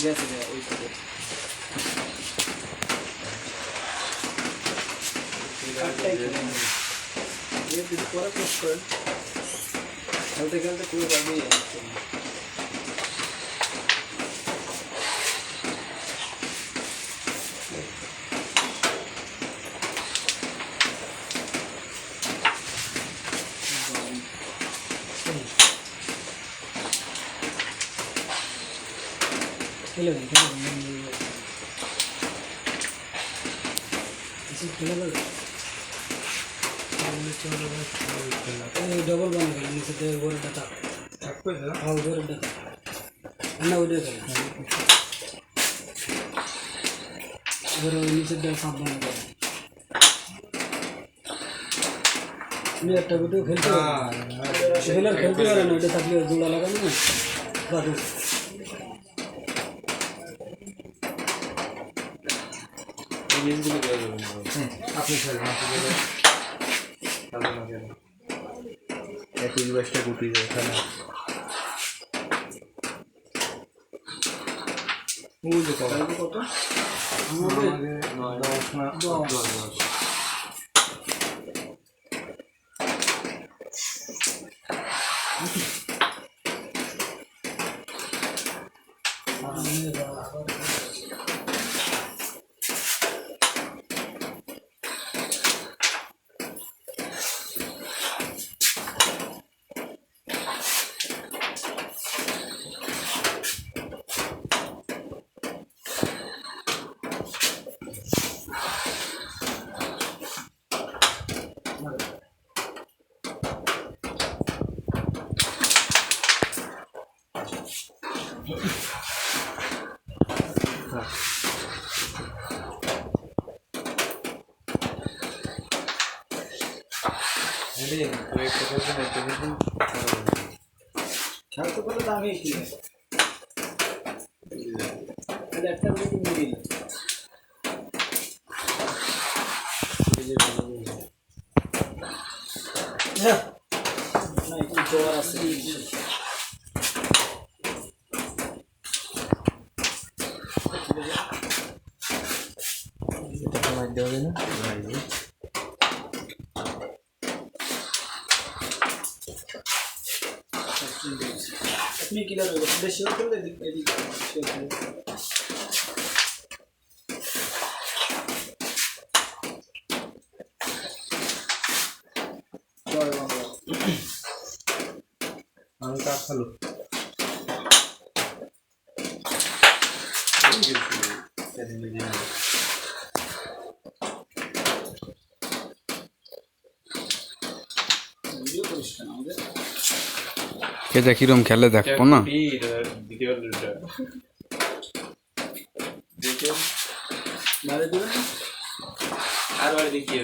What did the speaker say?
গেছে ওই সাথে পরে পোস্ট করেন খেলতে খেলতে পুরো পারবি डबल बन गया नीचे से गोरे डाटा हाँ गोरे डाटा अन्ना उड़े गया अगर नीचे डाल साफ बन गया ये एक वीडियो खेलते हैं शेलर खेलते हैं ना उड़े तकलीफ जुड़ा लगा ना बात আপনি খেলেন এক ইউনিভার্সিটি গুটি এখানে মুজে কত আমাদের 10 না 10 तो बोलो दाम ही की है अच्छा मुझे मिडिल नहीं कुछ और असली এটা মাইন্ড দেবে না अपनी किलर बेशी कर दे एडी আমি কাজ খালো ভিডিও করিস না আমাদের এটা কিরম খেলে দেখবো না আর বাড়ি দেখিয়ে